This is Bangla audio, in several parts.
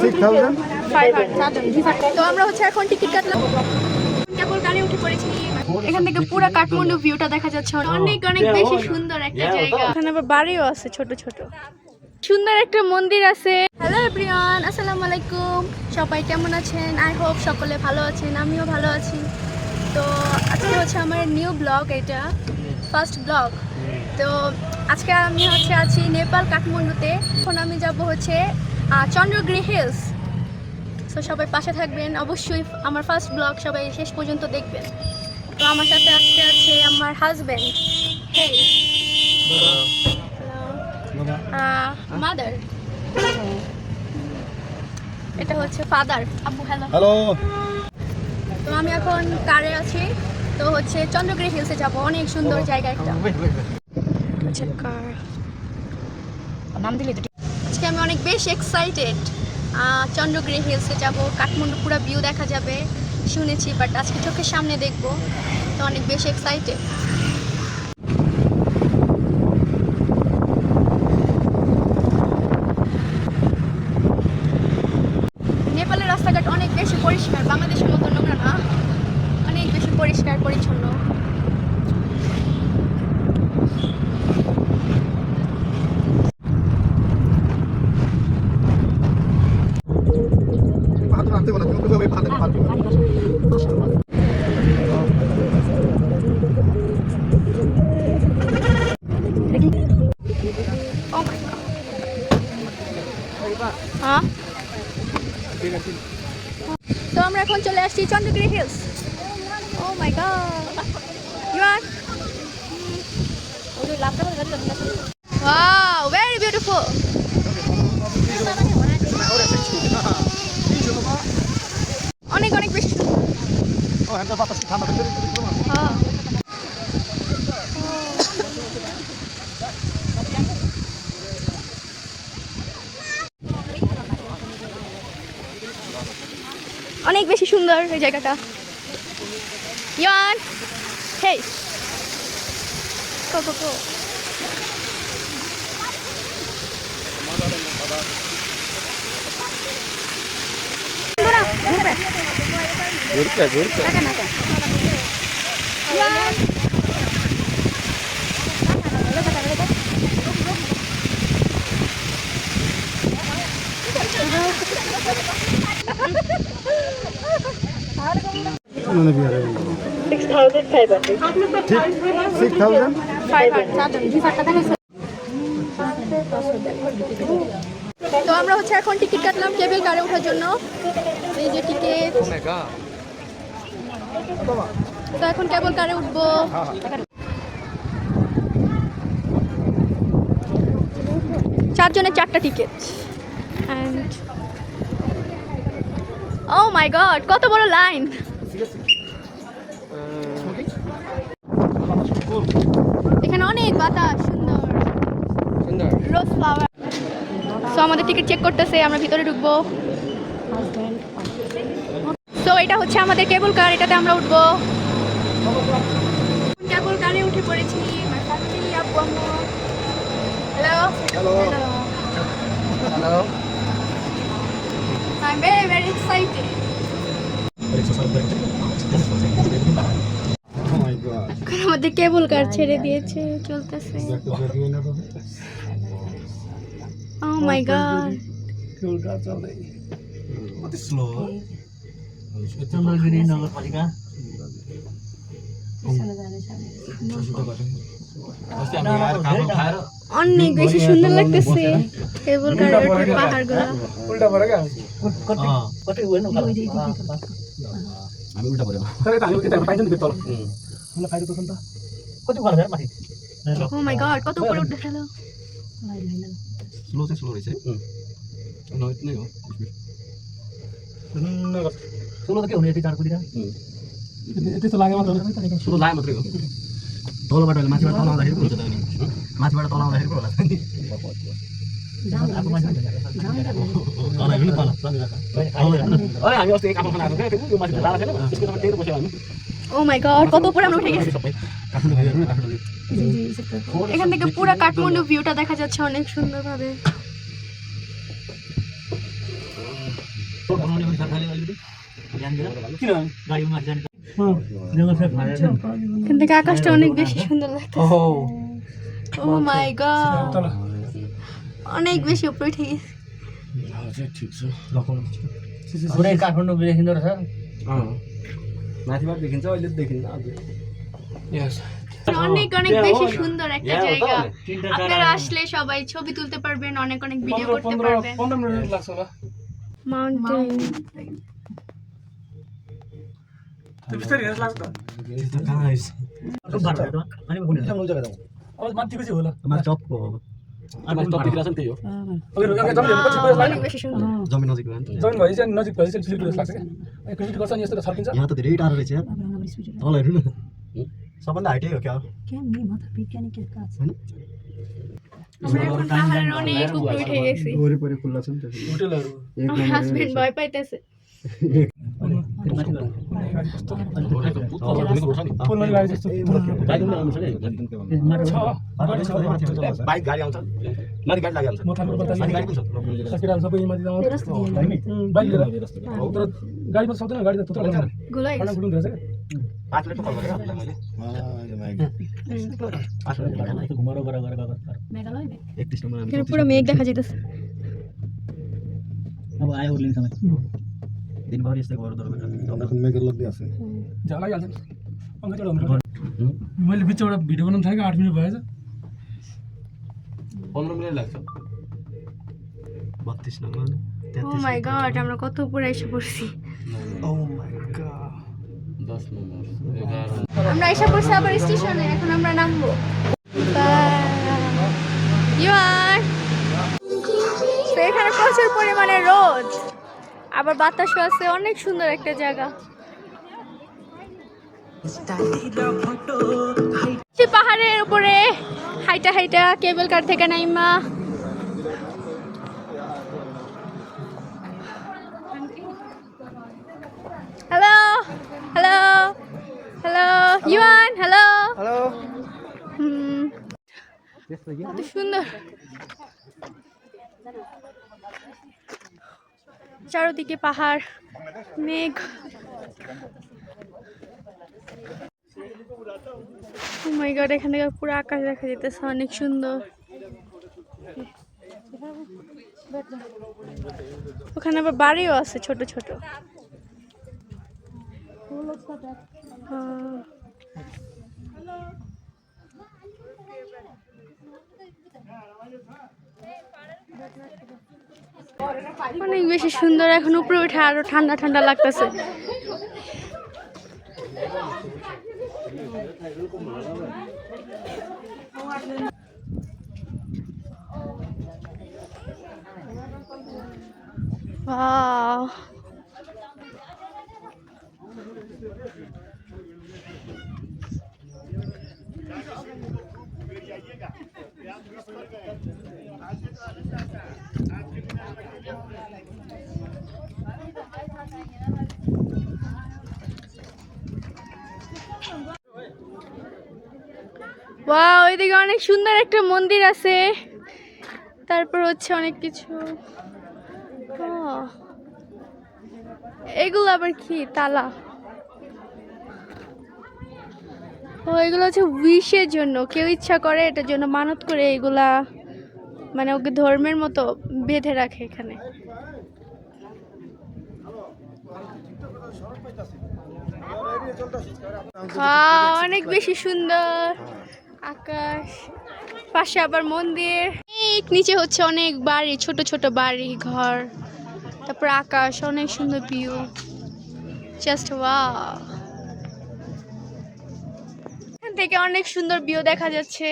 500 তো আমরা হচ্ছে এখন টিকিট কাটলাম, কেবল গাড়ি উঠে পড়েছি। এখান থেকে পুরো কাঠমান্ডু ভিউটা দেখা যাচ্ছে, অনেক অনেক বেশি সুন্দর একটা জায়গা। এখানে আবার বাড়িও আছে ছোট ছোট, সুন্দর একটা মন্দির আছে। হ্যালো এভরিওয়ান, আসসালামু আলাইকুম। সবাই কেমন আছেন? আই হোপ সকলে ভালো আছেন, আমিও ভালো আছি। তো আজকে হচ্ছে আমার নিউ ব্লগ, এটা ফার্স্ট ব্লগ। তো আজকে আমি হচ্ছে আছি নেপাল কাঠমান্ডুতে। এখন আমি যাব হচ্ছে চন্দ্রগিরি হিলস। তো সবাই পাশে থাকবেন অবশ্যই, আমার ফার্স্ট ব্লগ সবাই শেষ পর্যন্ত দেখবেন। তো আমার সাথে আজকে আছে আমার হাজব্যান্ড, মাদার, এটা হচ্ছে ফাদার, আব্বু। Hello hello. তো আমি এখন কারে আছি, তো হচ্ছে চন্দ্রগিরি হিলসে যাব, অনেক সুন্দর জায়গা একটা। আচ্ছা কার নাম দিলে তো। আজকে আমি অনেক বেশ এক্সাইটেড, চন্দ্রগিরি হিলসে যাব, কাঠমান্ডু পুরো ভিউ দেখা যাবে শুনেছি, বাট আজকে চোখের সামনে দেখব, তো অনেক বেশ এক্সাইটেড। নেপালের রাস্তাঘাট অনেক বেশি পরিষ্কার, বাংলাদেশের মতো নোংরা না, অনেক বেশি পরিষ্কার পরিচ্ছন্ন। তো আমরা এখন চলে আসছি Chandragiri hills. Oh my god, you are wow, very beautiful. অনেক অনেক বেশি অনেক বেশি সুন্দর এই জায়গাটা। ইয়ান হেই কো তো আমরা হচ্ছে এখন টিকিট কাটলাম কেবল কারে ওঠার জন্য, এই যে টিকিট। তো এখন কেবল কারে উঠবো। চারজনের 4টা ticket. And oh my god, কত বড় লাইন! এখানে অনেক বাতাস, সুন্দর রোজ ফ্লাওয়ার। সো আমাদের টিকিট চেক করতেছে, আমরা ভিতরে ঢুকবো। সো এটা হচ্ছে আমাদের কেবল কার, এটাতে আমরা উঠবো। কেবল কারে উঠে পড়েছি। Hello hello hello, I am very very excited. আমাদের কেবল কার ছেড়ে দিয়েছে, চলতেছে। Oh my god. Keebul car চলে। What is slow? চন্দ্রগিরি নগরপালিকা। অনেক বেশি সুন্দর লাগতেছে কেবল কারের পাহাড়গুলো। উল্টা পড়ে গেল। কত ওই না আমি উল্টা পড়ে। তাহলে আমি এটা পাইছেন দিতে তোর। মানে ফাইল তো শুনতা। কত ভালো যায় মাটি। Oh my god, কত উপরে উঠে গেল। স্লো রয়েছে। নো ইতনে हो। স্লো তো কেউ নেই, এটা চার কোটি টাকা। এটা তো লাগে মাত্র, শুধু লাগে মাত্র। তলা বাটা মাছ বাটা তলা দাহির করতে দাও নি। মাছ বাটা তলা দাহির করলা। আমি অস্তে কাপড় বানা করে তুই মাছ দালা খেলে না, তুই আমার টের বসে আমি। Oh my god, কত উপরে আমরা উঠে গেছি। এখান থেকে পুরো কাঠমান্ডু ভিউটা দেখা যাচ্ছে অনেক সুন্দরভাবে। এখান থেকে আকাশটা অনেক বেশি সুন্দর লাগছে। ও মাই গড, অনেক বেশি উপরে উঠে গেছে। काठमाडौँ देखिँदो रहेछ माथिबाट देखिन्छ अहिले देखिन्न অনেক অনেক বেশি সুন্দর একটা জায়গা। আপনারা আসলে সবাই ছবি তুলতে পারবেন, অনেক অনেক ভিডিও করতে পারবেন। 15 মিনিট लाग्छ होला মাউন্টেন बिस्तारै हेर्न लाग्छ अब माथिको चाहिँ होला অনেক বেশি সুন্দর। जमिन नजिक भयो जमिन भए चाहिँ नजिक भए चाहिँ सिलगढी जस्तो लाग्छ क्या एकचोटि गर्छ नि यस्तो त छर्किन्छ यहाँ त धेरै टाढो रहेछ यार तल हेर्नु न सबभन्दा हाइटै हो क्या আমরা এখন পাহাড়ের অনেক উপরে উঠে গেছি। वरिपरि खुल्ला छ नि त होटेलहरू আমার হাজবেন্ড ভয় পাইতেছে। पुलमा गाडी जस्तो बाइक गाडी आउँछ माथि गाडी लागिहाल्छ म थाहा बताइए गाडी पनि छ सकेर सबै माथि जाउँ बाइक लिएर तर गाडीमा सक्दैन गाडी त तुत्र लाग्छ गुलाइ खाना गुडुङ रहेछ क्या 8 मिनेट कल गरेँ मैले घुमारो गरेर 31 नम्बर এখানে পুরো মেঘ দেখা যাইতেছে। अब आयो उर्लिने समय दिनभरि यस्तै गरौँ तर मेघर लग्दै आछ झ्याउ लागिहाल्छ नि अङ्गैबाट हुनु मैले बिचबाट भिडियो बनाउनु थालेको 8 मिनेट भएछ 15 मिनेट लाग्छ 32 नम्बर ও মাই গড, আমরা কত উপরে এসে পড়ছি। ও মাই গড 10 নম্বর 11 আমরা এসে পড়ছি আবার স্টেশনে, এখন আমরা নামবো। ইউয়ান তো এখানে প্রচুর পরিমাণে রোদ, আবার বাতাসও আছে, অনেক সুন্দর একটা জায়গা। পাহাড়ের উপরে হাইটা হাইটা কেবল কার থেকে Naima hello hello hello yuan hello hello কত সুন্দর, চারদিকে পাহাড়, মেঘ। ও মাই গড, এখান থেকে পুরো আকাশ দেখা যেতেছে, অনেক সুন্দর। ওখানে আবার বাড়িও আছে ছোট ছোট। অনেক বেশি সুন্দর, এখন উপরে উঠে আরো ঠান্ডা ঠান্ডা লাগতেছে। Wow. ওয়াও, এদিকে অনেক সুন্দর একটা মন্দির আছে, তারপর হচ্ছে অনেক কিছু। এগুলো আবার কি তালা? ও এগুলো হচ্ছে উইশের জন্য, কেউ ইচ্ছা করে এটার জন্য মানত করে এগুলা মানে ওকে ধর্মের মতো বেঁধে রাখে এখানে। অনেক বেশি সুন্দর আকাশ, পাশে আবার মন্দির, নিচে হচ্ছে অনেক বাড়ি, ছোট ছোট বাড়ি ঘর, তারপর আকাশ, অনেক সুন্দর ভিউ, জাস্ট ওয়াও। এখান থেকে অনেক সুন্দর ভিউ দেখা যাচ্ছে।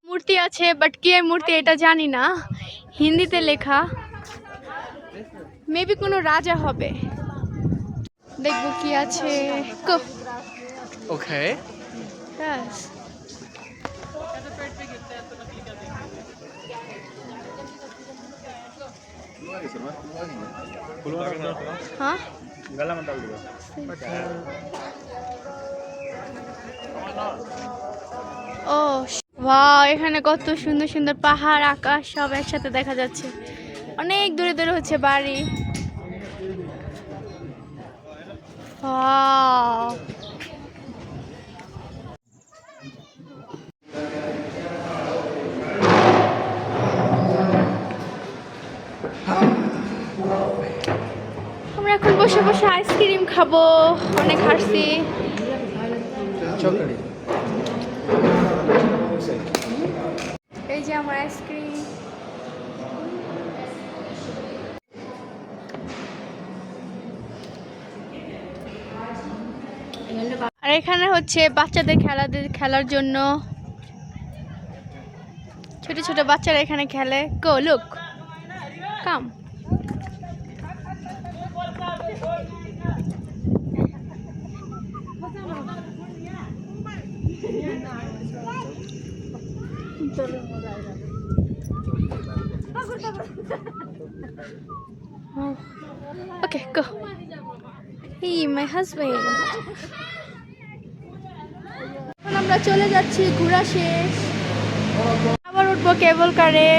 মূর্তি আছে, বাট কে মূর্তি এটা জানি না, হিন্দিতে লেখা, মেবি কোনো রাজা হবে। দেখবো কি আছে। Okay Yes. हाँ गला में डाल दो ओ ওয়াও, এখানে কত সুন্দর সুন্দর পাহাড় আকাশ সব একসাথে দেখা যাচ্ছে। অনেক দূরে দূরে হচ্ছে বাড়ি। ওয়াও, আমরা এখন বসে বসে আইসক্রিম খাবো, অনেক হাসছি। এই যে আমার আইসক্রিম। আর এখানে হচ্ছে বাচ্চাদের খেলার জন্য ছোট ছোট বাচ্চারা এখানে খেলে। Go look, come. Okay go. He my husband. এখন আমরা চলে যাচ্ছি, ঘোরা শেষ, আবার উঠবো কেবল কারে।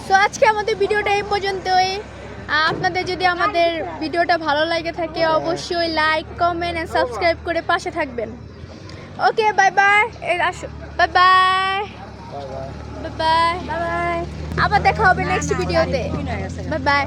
সো আজকে আমাদের ভিডিওটা এই পর্যন্তই। আপনাদের যদি আমাদের ভিডিওটা ভালো লাগে থাকে অবশ্যই লাইক, কমেন্ট এন্ড সাবস্ক্রাইব করে পাশে থাকবেন। ওকে, বাই বাই। আসো, bye bye, bye bye, bye bye. আবার দেখা হবে নেক্সট ভিডিওতে। Bye bye.